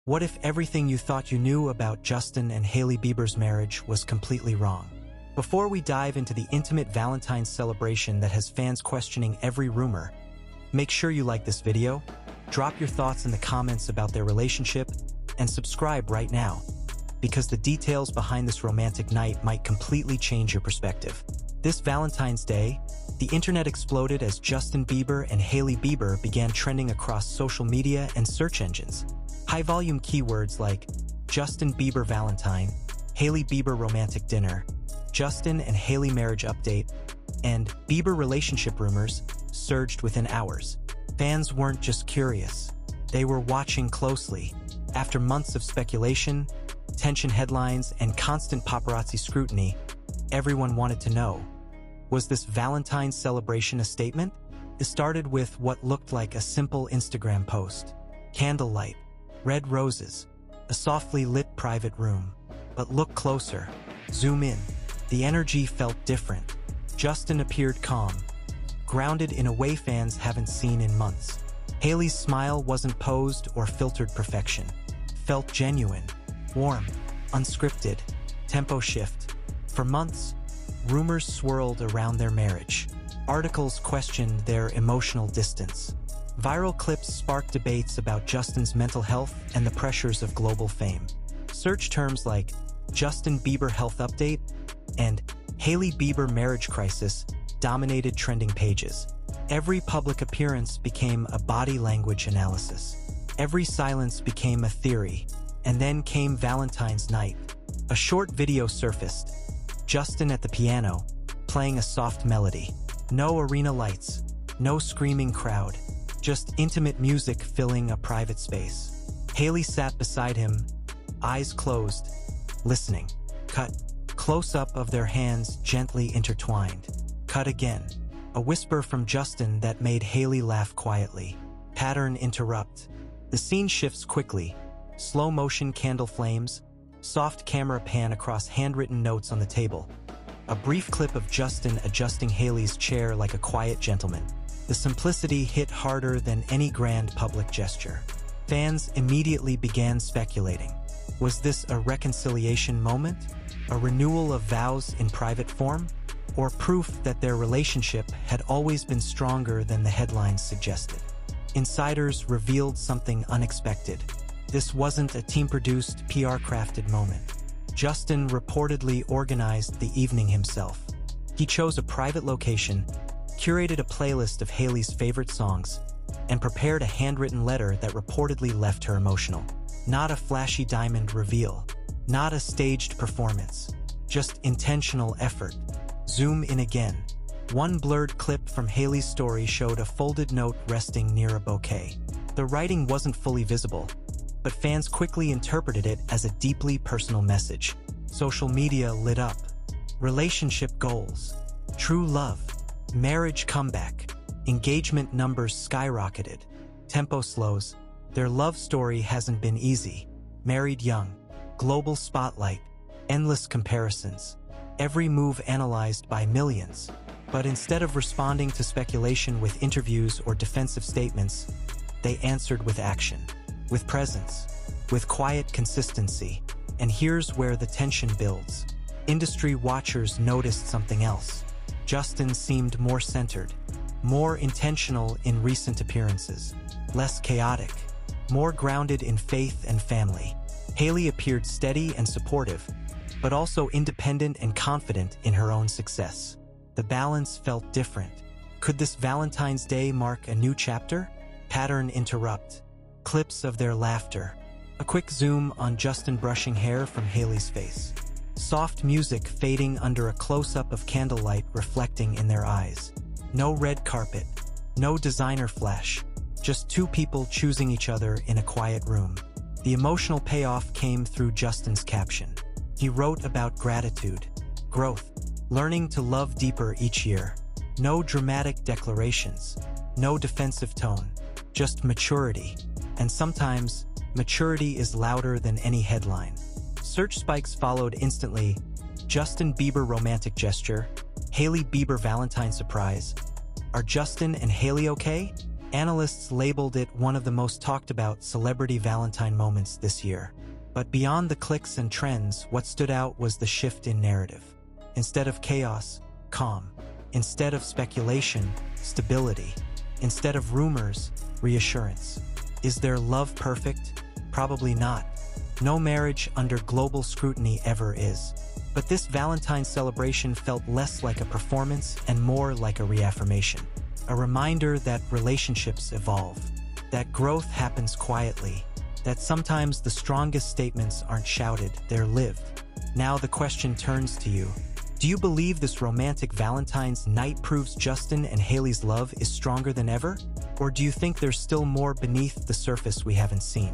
What if everything you thought you knew about Justin and Hailey Bieber's marriage was completely wrong? Before we dive into the intimate Valentine's celebration that has fans questioning every rumor, make sure you like this video, drop your thoughts in the comments about their relationship, and subscribe right now, because the details behind this romantic night might completely change your perspective. This Valentine's Day, the internet exploded as Justin Bieber and Hailey Bieber began trending across social media and search engines. High-volume keywords like Justin Bieber Valentine, Hailey Bieber romantic dinner, Justin and Hailey marriage update, and Bieber relationship rumors surged within hours. Fans weren't just curious, they were watching closely. After months of speculation, tension headlines, and constant paparazzi scrutiny, everyone wanted to know, was this Valentine's celebration a statement? It started with what looked like a simple Instagram post. Candlelight, red roses, a softly lit private room. But look closer, zoom in. The energy felt different. Justin appeared calm, grounded in a way fans haven't seen in months. Hailey's smile wasn't posed or filtered perfection. It felt genuine, warm, unscripted, tempo shift. For months, rumors swirled around their marriage. Articles questioned their emotional distance. Viral clips sparked debates about Justin's mental health and the pressures of global fame. Search terms like Justin Bieber health update and Hailey Bieber marriage crisis dominated trending pages. Every public appearance became a body language analysis. Every silence became a theory. And then came Valentine's night. A short video surfaced. Justin at the piano, playing a soft melody. No arena lights, no screaming crowd, just intimate music filling a private space. Hailey sat beside him, eyes closed, listening. Cut. Close-up of their hands gently intertwined. Cut again. A whisper from Justin that made Hailey laugh quietly. Pattern interrupt. The scene shifts quickly. Slow-motion candle flames, soft camera pan across handwritten notes on the table. A brief clip of Justin adjusting Hailey's chair like a quiet gentleman. The simplicity hit harder than any grand public gesture. Fans immediately began speculating. Was this a reconciliation moment? A renewal of vows in private form? Or proof that their relationship had always been stronger than the headlines suggested? Insiders revealed something unexpected. This wasn't a team-produced, PR-crafted moment. Justin reportedly organized the evening himself. He chose a private location, curated a playlist of Hailey's favorite songs, and prepared a handwritten letter that reportedly left her emotional. Not a flashy diamond reveal, not a staged performance, just intentional effort. Zoom in again. One blurred clip from Hailey's story showed a folded note resting near a bouquet. The writing wasn't fully visible, but fans quickly interpreted it as a deeply personal message. Social media lit up. Relationship goals, true love, marriage comeback, engagement numbers skyrocketed. Tempo slows. Their love story hasn't been easy. Married young, global spotlight, endless comparisons. Every move analyzed by millions. But instead of responding to speculation with interviews or defensive statements, they answered with action. With presence, with quiet consistency. And here's where the tension builds. Industry watchers noticed something else. Justin seemed more centered, more intentional in recent appearances, less chaotic, more grounded in faith and family. Hailey appeared steady and supportive, but also independent and confident in her own success. The balance felt different. Could this Valentine's Day mark a new chapter? Pattern interrupt. Clips of their laughter. A quick zoom on Justin brushing hair from Hailey's face. Soft music fading under a close-up of candlelight reflecting in their eyes. No red carpet. No designer flash. Just two people choosing each other in a quiet room. The emotional payoff came through Justin's caption. He wrote about gratitude, growth, learning to love deeper each year. No dramatic declarations. No defensive tone. Just maturity. And sometimes, maturity is louder than any headline. Search spikes followed instantly. Justin Bieber romantic gesture, Hailey Bieber Valentine surprise. Are Justin and Hailey okay? Analysts labeled it one of the most talked about celebrity Valentine moments this year. But beyond the clicks and trends, what stood out was the shift in narrative. Instead of chaos, calm. Instead of speculation, stability. Instead of rumors, reassurance. Is their love perfect? Probably not. No marriage under global scrutiny ever is. But this Valentine's celebration felt less like a performance and more like a reaffirmation. A reminder that relationships evolve, that growth happens quietly, that sometimes the strongest statements aren't shouted, they're lived. Now the question turns to you. Do you believe this romantic Valentine's night proves Justin and Hailey's love is stronger than ever? Or do you think there's still more beneath the surface we haven't seen?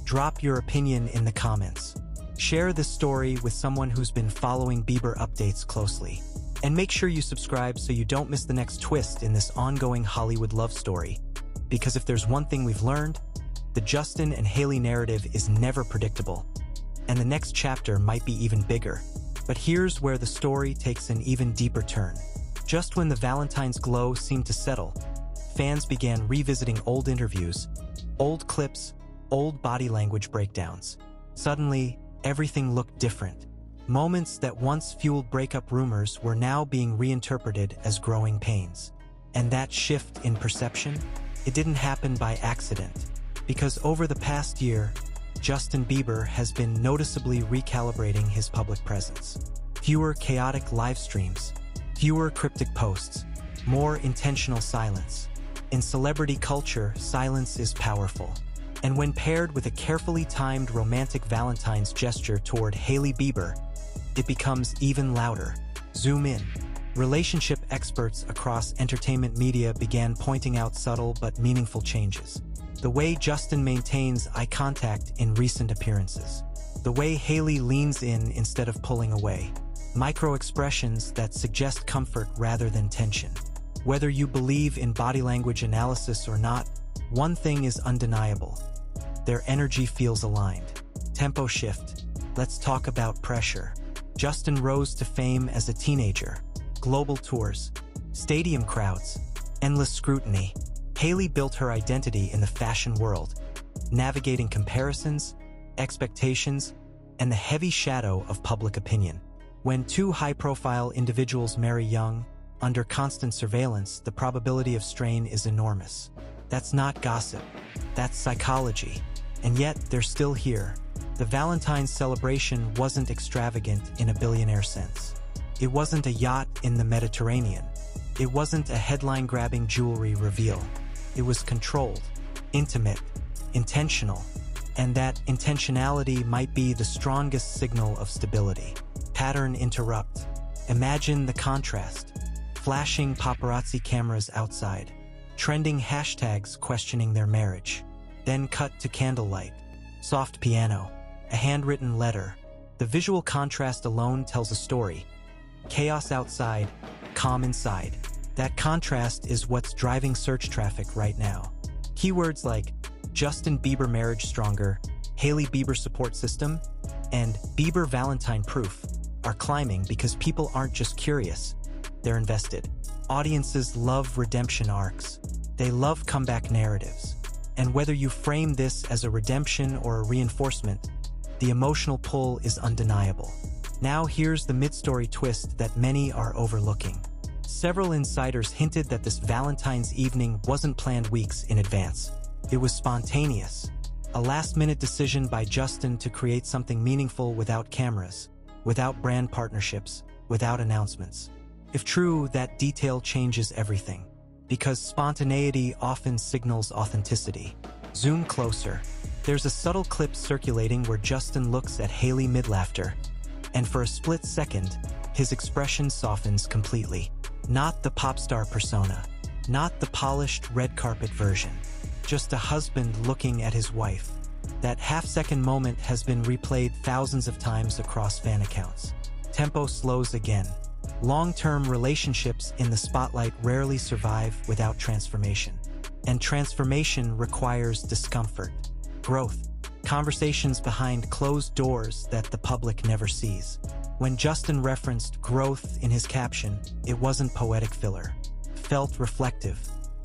Drop your opinion in the comments. Share this story with someone who's been following Bieber updates closely. And make sure you subscribe so you don't miss the next twist in this ongoing Hollywood love story. Because if there's one thing we've learned, the Justin and Hailey narrative is never predictable. And the next chapter might be even bigger. But here's where the story takes an even deeper turn. Just when the Valentine's glow seemed to settle, fans began revisiting old interviews, old clips, old body language breakdowns. Suddenly, everything looked different. Moments that once fueled breakup rumors were now being reinterpreted as growing pains. And that shift in perception? It didn't happen by accident. Because over the past year, Justin Bieber has been noticeably recalibrating his public presence. Fewer chaotic live streams, fewer cryptic posts, more intentional silence. In celebrity culture, silence is powerful. And when paired with a carefully timed romantic Valentine's gesture toward Hailey Bieber, it becomes even louder. Zoom in. Relationship experts across entertainment media began pointing out subtle but meaningful changes. The way Justin maintains eye contact in recent appearances. The way Hailey leans in instead of pulling away. Micro-expressions that suggest comfort rather than tension. Whether you believe in body language analysis or not, one thing is undeniable. Their energy feels aligned. Tempo shift. Let's talk about pressure. Justin rose to fame as a teenager. Global tours, stadium crowds, endless scrutiny. Hailey built her identity in the fashion world, navigating comparisons, expectations, and the heavy shadow of public opinion. When two high-profile individuals marry young, under constant surveillance, the probability of strain is enormous. That's not gossip, that's psychology. And yet, they're still here. The Valentine's celebration wasn't extravagant in a billionaire sense. It wasn't a yacht in the Mediterranean. It wasn't a headline-grabbing jewelry reveal. It was controlled, intimate, intentional, and that intentionality might be the strongest signal of stability. Pattern interrupt. Imagine the contrast. Flashing paparazzi cameras outside. Trending hashtags questioning their marriage. Then cut to candlelight. Soft piano. A handwritten letter. The visual contrast alone tells a story. Chaos outside, calm inside. That contrast is what's driving search traffic right now. Keywords like Justin Bieber marriage stronger, Hailey Bieber support system, and Bieber Valentine proof are climbing because people aren't just curious, they're invested. Audiences love redemption arcs. They love comeback narratives. And whether you frame this as a redemption or a reinforcement, the emotional pull is undeniable. Now here's the mid-story twist that many are overlooking. Several insiders hinted that this Valentine's evening wasn't planned weeks in advance. It was spontaneous. A last-minute decision by Justin to create something meaningful without cameras, without brand partnerships, without announcements. If true, that detail changes everything. Because spontaneity often signals authenticity. Zoom closer. There's a subtle clip circulating where Justin looks at Hailey mid-laughter, and for a split second, his expression softens completely. Not the pop star persona, not the polished red carpet version, just a husband looking at his wife. That half-second moment has been replayed thousands of times across fan accounts. Tempo slows again. Long-term relationships in the spotlight rarely survive without transformation. And transformation requires discomfort, growth, conversations behind closed doors that the public never sees. When Justin referenced growth in his caption, it wasn't poetic filler. It felt reflective,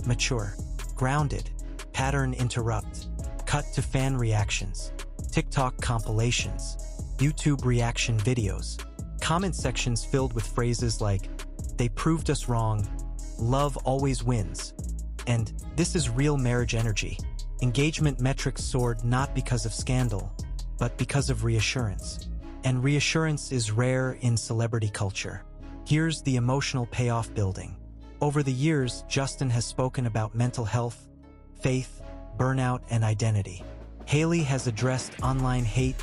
mature. Grounded, pattern interrupt, cut to fan reactions, TikTok compilations, YouTube reaction videos, comment sections filled with phrases like, "They proved us wrong," "Love always wins," and "This is real marriage energy." Engagement metrics soared not because of scandal, but because of reassurance. And reassurance is rare in celebrity culture. Here's the emotional payoff building. Over the years, Justin has spoken about mental health, faith, burnout, and identity. Hailey has addressed online hate,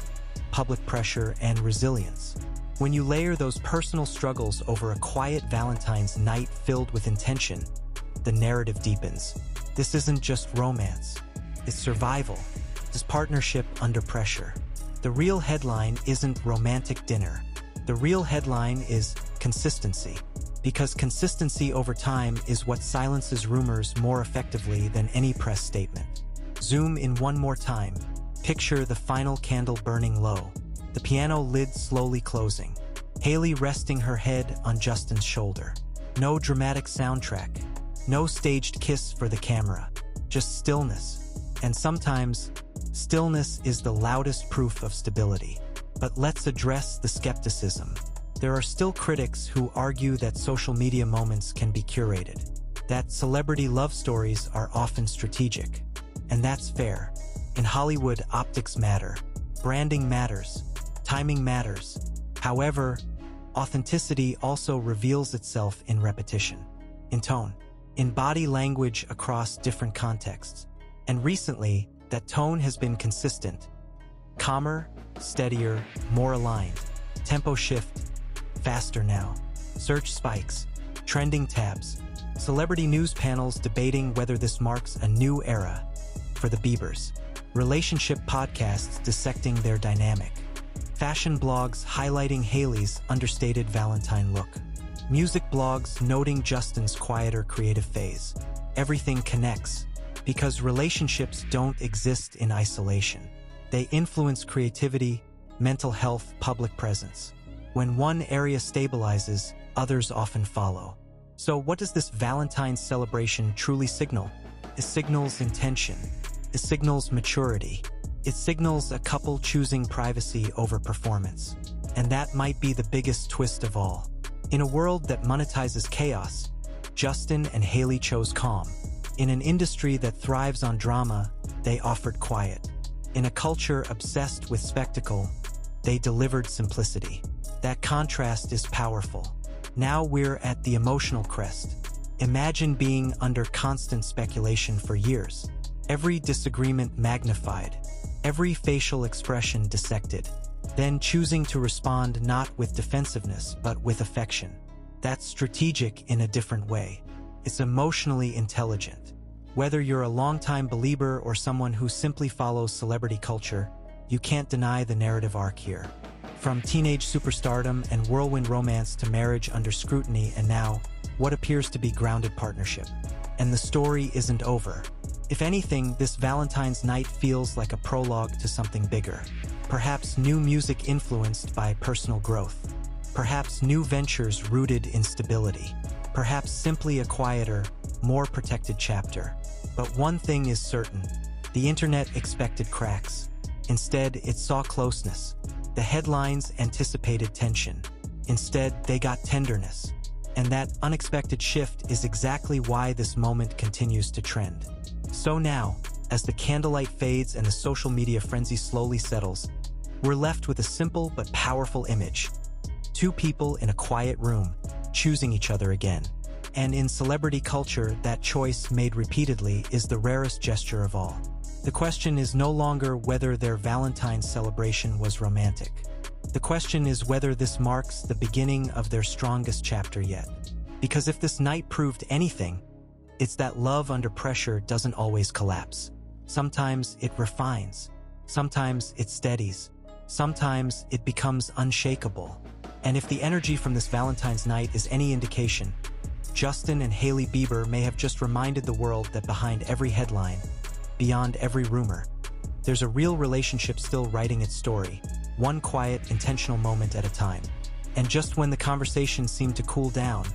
public pressure, and resilience. When you layer those personal struggles over a quiet Valentine's night filled with intention, the narrative deepens. This isn't just romance. It's survival. It's partnership under pressure. The real headline isn't romantic dinner. The real headline is consistency. Because consistency over time is what silences rumors more effectively than any press statement. Zoom in one more time. Picture the final candle burning low. The piano lid slowly closing. Hailey resting her head on Justin's shoulder. No dramatic soundtrack. No staged kiss for the camera. Just stillness. And sometimes, stillness is the loudest proof of stability. But let's address the skepticism. There are still critics who argue that social media moments can be curated, that celebrity love stories are often strategic. And that's fair. In Hollywood, optics matter, branding matters, timing matters. However, authenticity also reveals itself in repetition, in tone, in body language across different contexts. And recently, that tone has been consistent. Calmer, steadier, more aligned. Tempo shift, faster now. Search spikes, trending tabs, celebrity news panels debating whether this marks a new era for the Biebers. Relationship podcasts dissecting their dynamic. Fashion blogs highlighting Hailey's understated Valentine look. Music blogs noting Justin's quieter creative phase. Everything connects, because relationships don't exist in isolation. They influence creativity, mental health, public presence. When one area stabilizes, others often follow. So what does this Valentine's celebration truly signal? It signals intention. It signals maturity. It signals a couple choosing privacy over performance. And that might be the biggest twist of all. In a world that monetizes chaos, Justin and Hailey chose calm. In an industry that thrives on drama, they offered quiet. In a culture obsessed with spectacle, they delivered simplicity. That contrast is powerful. Now we're at the emotional crest. Imagine being under constant speculation for years. Every disagreement magnified, every facial expression dissected, then choosing to respond not with defensiveness but with affection. That's strategic in a different way. It's emotionally intelligent. Whether you're a longtime believer or someone who simply follows celebrity culture, you can't deny the narrative arc here. From teenage superstardom and whirlwind romance to marriage under scrutiny and now, what appears to be grounded partnership. And the story isn't over. If anything, this Valentine's night feels like a prologue to something bigger. Perhaps new music influenced by personal growth. Perhaps new ventures rooted in stability. Perhaps simply a quieter, more protected chapter. But one thing is certain. The internet expected cracks. Instead, it saw closeness. The headlines anticipated tension. Instead, they got tenderness. And that unexpected shift is exactly why this moment continues to trend. So now, as the candlelight fades and the social media frenzy slowly settles, we're left with a simple but powerful image. Two people in a quiet room, choosing each other again. And in celebrity culture, that choice made repeatedly is the rarest gesture of all. The question is no longer whether their Valentine's celebration was romantic. The question is whether this marks the beginning of their strongest chapter yet. Because if this night proved anything, it's that love under pressure doesn't always collapse. Sometimes it refines. Sometimes it steadies. Sometimes it becomes unshakable. And if the energy from this Valentine's night is any indication, Justin and Hailey Bieber may have just reminded the world that behind every headline, beyond every rumor, there's a real relationship still writing its story, one quiet, intentional moment at a time. And just when the conversation seemed to cool down,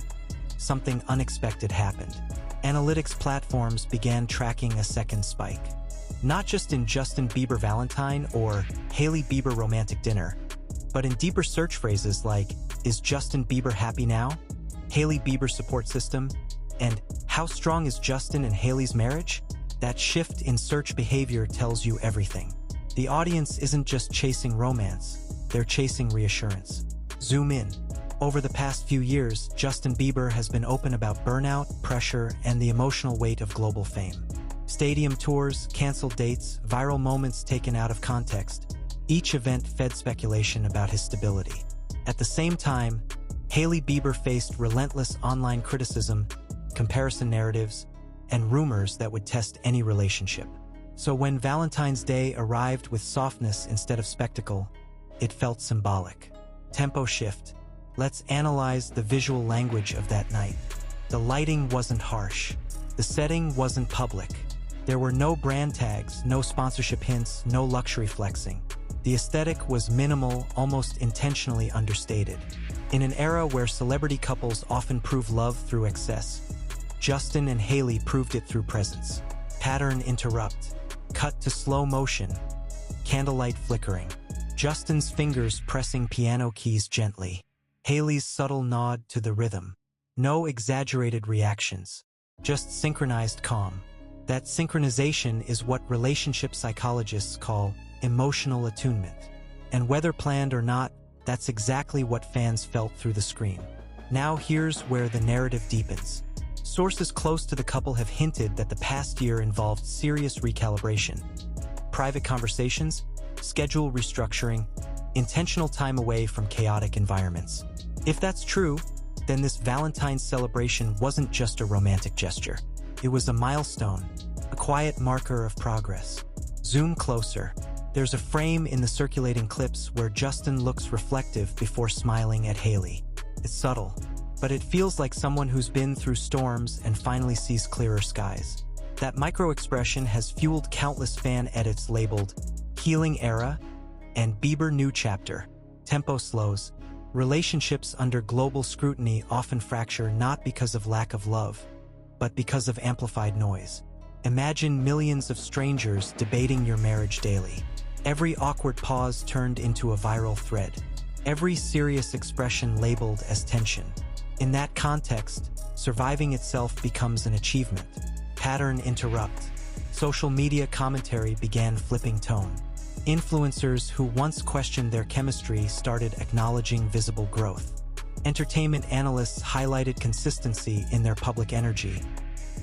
something unexpected happened. Analytics platforms began tracking a second spike. Not just in Justin Bieber Valentine or Hailey Bieber romantic dinner, but in deeper search phrases like, is Justin Bieber happy now? Hailey Bieber support system? And how strong is Justin and Hailey's marriage? That shift in search behavior tells you everything. The audience isn't just chasing romance, they're chasing reassurance. Zoom in. Over the past few years, Justin Bieber has been open about burnout, pressure, and the emotional weight of global fame. Stadium tours, canceled dates, viral moments taken out of context. Each event fed speculation about his stability. At the same time, Hailey Bieber faced relentless online criticism, comparison narratives, and rumors that would test any relationship. So when Valentine's Day arrived with softness instead of spectacle, it felt symbolic. Tempo shift. Let's analyze the visual language of that night. The lighting wasn't harsh. The setting wasn't public. There were no brand tags, no sponsorship hints, no luxury flexing. The aesthetic was minimal, almost intentionally understated. In an era where celebrity couples often prove love through excess, Justin and Hailey proved it through presence. Pattern interrupt. Cut to slow motion. Candlelight flickering. Justin's fingers pressing piano keys gently. Hailey's subtle nod to the rhythm. No exaggerated reactions. Just synchronized calm. That synchronization is what relationship psychologists call emotional attunement. And whether planned or not, that's exactly what fans felt through the screen. Now here's where the narrative deepens. Sources close to the couple have hinted that the past year involved serious recalibration. Private conversations, schedule restructuring, intentional time away from chaotic environments. If that's true, then this Valentine's celebration wasn't just a romantic gesture. It was a milestone, a quiet marker of progress. Zoom closer. There's a frame in the circulating clips where Justin looks reflective before smiling at Hailey. It's subtle, but it feels like someone who's been through storms and finally sees clearer skies. That micro-expression has fueled countless fan edits labeled Healing Era and Bieber New Chapter. Tempo slows. Relationships under global scrutiny often fracture not because of lack of love, but because of amplified noise. Imagine millions of strangers debating your marriage daily. Every awkward pause turned into a viral thread. Every serious expression labeled as tension. In that context, surviving itself becomes an achievement. Pattern interrupt. Social media commentary began flipping tone. Influencers who once questioned their chemistry started acknowledging visible growth. Entertainment analysts highlighted consistency in their public energy.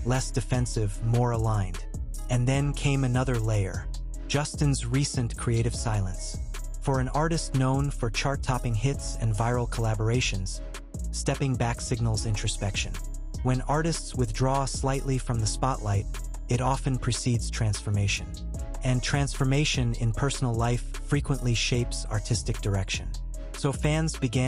Less defensive, more aligned. And then came another layer. Justin's recent creative silence. For an artist known for chart-topping hits and viral collaborations, stepping back signals introspection. When artists withdraw slightly from the spotlight, it often precedes transformation. And transformation in personal life frequently shapes artistic direction. So fans began